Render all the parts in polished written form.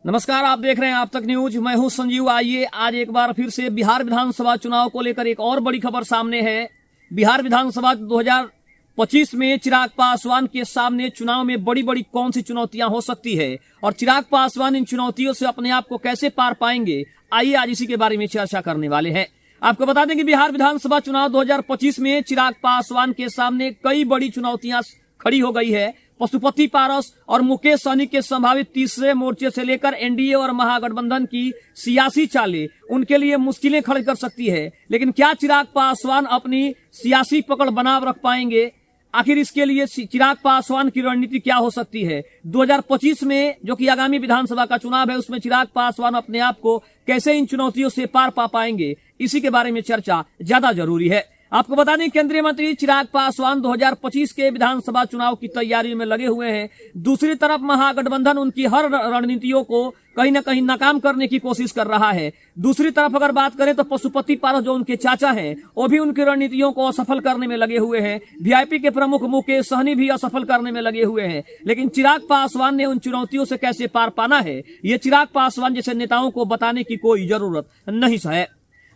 नमस्कार, आप देख रहे हैं आप तक न्यूज। मैं हूं संजीव। आइए आज एक बार फिर से बिहार विधानसभा चुनाव को लेकर एक और बड़ी खबर सामने है। बिहार विधानसभा 2025 में चिराग पासवान के सामने चुनाव में बड़ी बड़ी कौन सी चुनौतियां हो सकती है और चिराग पासवान इन चुनौतियों से अपने आप को कैसे पार पाएंगे, आइए आज इसी के बारे में चर्चा करने वाले हैं। आपको बता दें कि बिहार विधानसभा चुनाव 2025 में चिराग पासवान के सामने कई बड़ी चुनौतियां खड़ी हो गई है। पशुपति पारस और मुकेश सहनी के संभावित तीसरे मोर्चे से लेकर एनडीए और महागठबंधन की सियासी चालें उनके लिए मुश्किलें खड़ी कर सकती है। लेकिन क्या चिराग पासवान अपनी सियासी पकड़ बनाए रख पाएंगे? आखिर इसके लिए चिराग पासवान की रणनीति क्या हो सकती है? 2025 में जो कि आगामी विधानसभा का चुनाव है, उसमें चिराग पासवान अपने आप को कैसे इन चुनौतियों से पार पा पाएंगे, इसी के बारे में चर्चा ज्यादा जरूरी है। आपको बता दें, केंद्रीय मंत्री चिराग पासवान 2025 के विधानसभा चुनाव की तैयारी में लगे हुए हैं। दूसरी तरफ महागठबंधन उनकी हर रणनीतियों को कहीं न कहीं नाकाम करने की कोशिश कर रहा है। दूसरी तरफ अगर बात करें तो पशुपति पारस जो उनके चाचा हैं, वो भी उनकी रणनीतियों को असफल करने में लगे हुए हैं। वीआईपी के प्रमुख मुकेश सहनी भी असफल करने में लगे हुए हैं। लेकिन चिराग पासवान ने उन चुनौतियों से कैसे पार पाना है, ये चिराग पासवान जैसे नेताओं को बताने की कोई जरूरत नहीं है।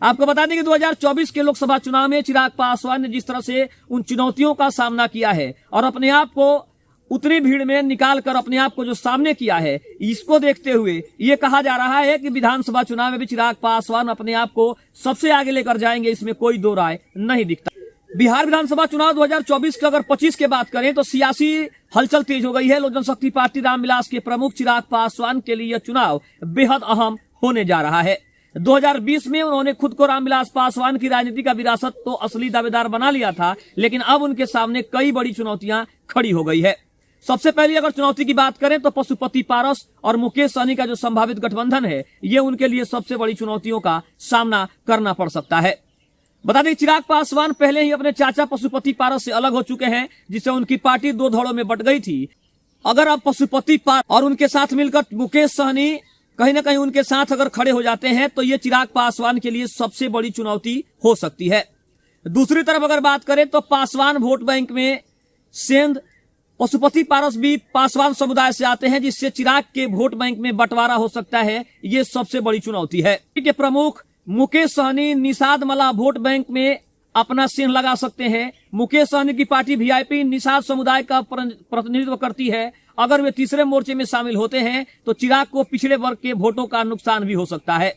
आपको बता दें कि 2024 के लोकसभा चुनाव में चिराग पासवान ने जिस तरह से उन चुनौतियों का सामना किया है और अपने आप को उतनी भीड़ में निकाल कर अपने आप को जो सामने किया है, इसको देखते हुए ये कहा जा रहा है कि विधानसभा चुनाव में भी चिराग पासवान अपने आप को सबसे आगे लेकर जाएंगे। इसमें कोई दो राय नहीं दिखता। बिहार विधानसभा चुनाव 2024 के अगर 25 की बात करें तो सियासी हलचल तेज हो गई है। लोक जनशक्ति पार्टी रामविलास के प्रमुख चिराग पासवान के लिए यह चुनाव बेहद अहम होने जा रहा है। 2020 में उन्होंने खुद को रामविलास पासवान की राजनीति का विरासत तो असली दावेदार बना लिया था, लेकिन अब उनके सामने कई बड़ी चुनौतियां खड़ी हो गई है। सबसे पहले अगर चुनौती की बात करें तो पशुपति पारस और मुकेश सहनी का जो संभावित गठबंधन है, ये उनके लिए सबसे बड़ी चुनौतियों का सामना करना पड़ सकता है। बता दें, चिराग पासवान पहले ही अपने चाचा पशुपति पारस से अलग हो चुके हैं, जिससे उनकी पार्टी दो धड़ों में बंट गई थी। अगर अब पशुपति पारस और उनके साथ मिलकर मुकेश सहनी कहीं ना कहीं उनके साथ अगर खड़े हो जाते हैं तो ये चिराग पासवान के लिए सबसे बड़ी चुनौती हो सकती है। दूसरी तरफ अगर बात करें तो पासवान वोट बैंक में सेंध पशुपति पारस भी पासवान समुदाय से आते हैं, जिससे चिराग के वोट बैंक में बंटवारा हो सकता है। ये सबसे बड़ी चुनौती है। के प्रमुख मुकेश सहनी निषाद मला वोट बैंक में अपना सिंह लगा सकते हैं। मुकेश सहनी की पार्टी वीआईपी निषाद समुदाय का प्रतिनिधित्व करती है। अगर वे तीसरे मोर्चे में शामिल होते हैं तो चिराग को पिछड़े वर्ग के वोटों का नुकसान भी हो सकता है।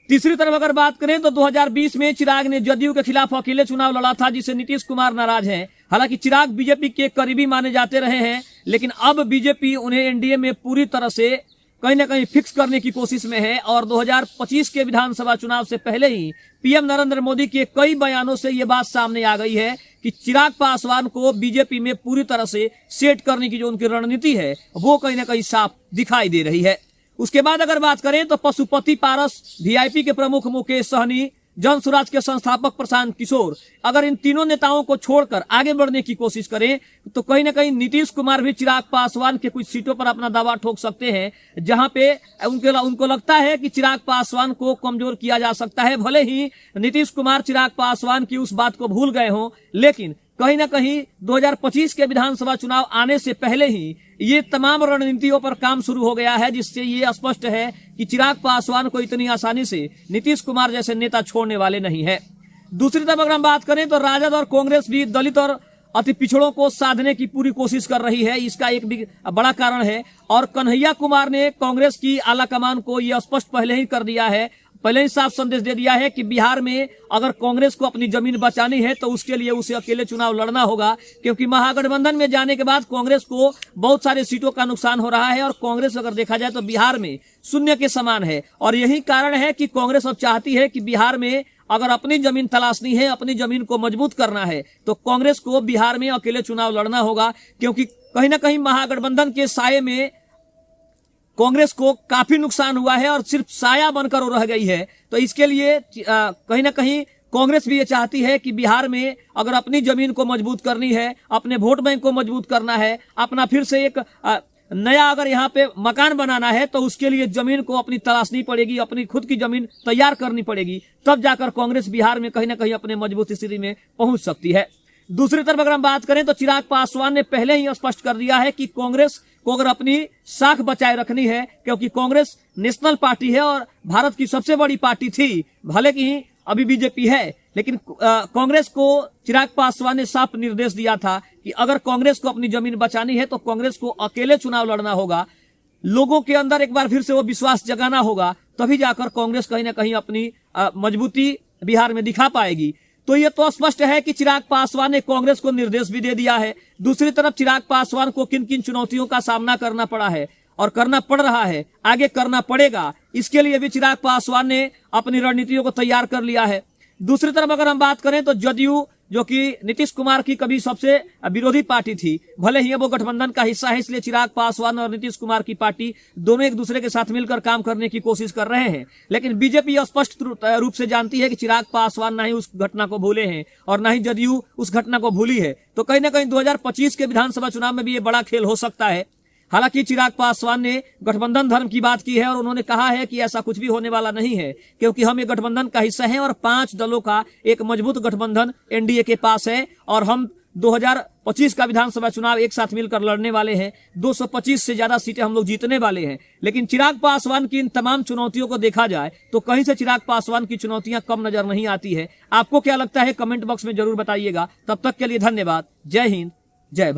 तीसरी तरफ अगर बात करें तो 2020 में चिराग ने जदयू के खिलाफ अकेले चुनाव लड़ा था, जिससे नीतीश कुमार नाराज हैं। हालांकि चिराग बीजेपी के करीबी माने जाते रहे हैं, लेकिन अब बीजेपी उन्हें एनडीए में पूरी तरह से कहीं ना कहीं फिक्स करने की कोशिश में है। और 2025 के विधानसभा चुनाव से पहले ही पीएम नरेंद्र मोदी के कई बयानों से ये बात सामने आ गई है कि चिराग पासवान को बीजेपी में पूरी तरह से सेट करने की जो उनकी रणनीति है, वो कहीं ना कहीं साफ दिखाई दे रही है। उसके बाद अगर बात करें तो पशुपति पारस, वीआईपी के प्रमुख मुकेश सहनी, जन स्वराज के संस्थापक प्रशांत किशोर, अगर इन तीनों नेताओं को छोड़कर आगे बढ़ने की कोशिश करें तो कहीं ना कहीं नीतीश कुमार भी चिराग पासवान के कुछ सीटों पर अपना दावा ठोक सकते हैं, जहां पे उनको लगता है कि चिराग पासवान को कमजोर किया जा सकता है। भले ही नीतीश कुमार चिराग पासवान की उस बात को भूल गए हों, लेकिन कहीं ना कहीं 2025 के विधानसभा चुनाव आने से पहले ही ये तमाम रणनीतियों पर काम शुरू हो गया है, जिससे ये स्पष्ट है कि चिराग पासवान को इतनी आसानी से नीतीश कुमार जैसे नेता छोड़ने वाले नहीं है। दूसरी तरफ अगर हम बात करें तो राजद और कांग्रेस भी दलित और अति पिछड़ों को साधने की पूरी कोशिश कर रही है। इसका एक भी बड़ा कारण है। और कन्हैया कुमार ने कांग्रेस की आला कमान को यह स्पष्ट पहले ही कर दिया है, पहले ही साफ संदेश दे दिया है कि बिहार में अगर कांग्रेस को अपनी जमीन बचानी है तो उसके लिए उसे अकेले चुनाव लड़ना होगा, क्योंकि महागठबंधन में जाने के बाद कांग्रेस को बहुत सारे सीटों का नुकसान हो रहा है और कांग्रेस अगर देखा जाए तो बिहार में शून्य के समान है। और यही कारण है कि कांग्रेस अब चाहती है कि बिहार में अगर अपनी जमीन तलाशनी है, अपनी जमीन को मजबूत करना है, तो कांग्रेस को बिहार में अकेले चुनाव लड़ना होगा, क्योंकि कहीं ना कहीं महागठबंधन के साये में कांग्रेस को काफी नुकसान हुआ है और सिर्फ साया बनकर वो रह गई है। तो इसके लिए कहीं ना कहीं कांग्रेस भी ये चाहती है कि बिहार में अगर अपनी जमीन को मजबूत करनी है, अपने वोट बैंक को मजबूत करना है, अपना फिर से एक नया अगर यहाँ पे मकान बनाना है, तो उसके लिए जमीन को अपनी तलाशनी पड़ेगी, अपनी खुद की जमीन तैयार करनी पड़ेगी, तब जाकर कांग्रेस बिहार में कहीं ना कहीं अपने मजबूत स्थिति में पहुंच सकती है। दूसरी तरफ अगर हम बात करें तो चिराग पासवान ने पहले ही स्पष्ट कर दिया है कि कांग्रेस को अगर अपनी साख बचाए रखनी है, क्योंकि कांग्रेस नेशनल पार्टी है और भारत की सबसे बड़ी पार्टी थी, भले कि अभी बीजेपी है, लेकिन कांग्रेस को चिराग पासवान ने साफ निर्देश दिया था कि अगर कांग्रेस को अपनी जमीन बचानी है तो कांग्रेस को अकेले चुनाव लड़ना होगा, लोगों के अंदर एक बार फिर से वो विश्वास जगाना होगा, तभी जाकर कांग्रेस कहीं ना कहीं अपनी मजबूती बिहार में दिखा पाएगी। तो ये तो स्पष्ट है कि चिराग पासवान ने कांग्रेस को निर्देश भी दे दिया है। दूसरी तरफ चिराग पासवान को किन किन चुनौतियों का सामना करना पड़ा है और करना पड़ रहा है, आगे करना पड़ेगा, इसके लिए भी चिराग पासवान ने अपनी रणनीतियों को तैयार कर लिया है। दूसरी तरफ अगर हम बात करें तो जदयू, जो कि नीतीश कुमार की कभी सबसे विरोधी पार्टी थी, भले ही वो गठबंधन का हिस्सा है, इसलिए चिराग पासवान और नीतीश कुमार की पार्टी दोनों एक दूसरे के साथ मिलकर काम करने की कोशिश कर रहे हैं। लेकिन बीजेपी स्पष्ट रूप से जानती है कि चिराग पासवान ना ही उस घटना को भूले हैं और ना ही जदयू उस घटना को भूली है। तो कहीं ना कहीं 2025 के विधानसभा चुनाव में भी ये बड़ा खेल हो सकता है। हालांकि चिराग पासवान ने गठबंधन धर्म की बात की है और उन्होंने कहा है कि ऐसा कुछ भी होने वाला नहीं है, क्योंकि हम एक गठबंधन का हिस्सा हैं और 5 दलों का एक मजबूत गठबंधन एनडीए के पास है और हम 2025 का विधानसभा चुनाव एक साथ मिलकर लड़ने वाले हैं। 225 से ज्यादा सीटें हम लोग जीतने वाले हैं। लेकिन चिराग पासवान की इन तमाम चुनौतियों को देखा जाए तो कहीं से चिराग पासवान की चुनौतियां कम नजर नहीं आती है। आपको क्या लगता है, कमेंट बॉक्स में जरूर बताइएगा। तब तक के लिए धन्यवाद। जय हिंद, जय भारत।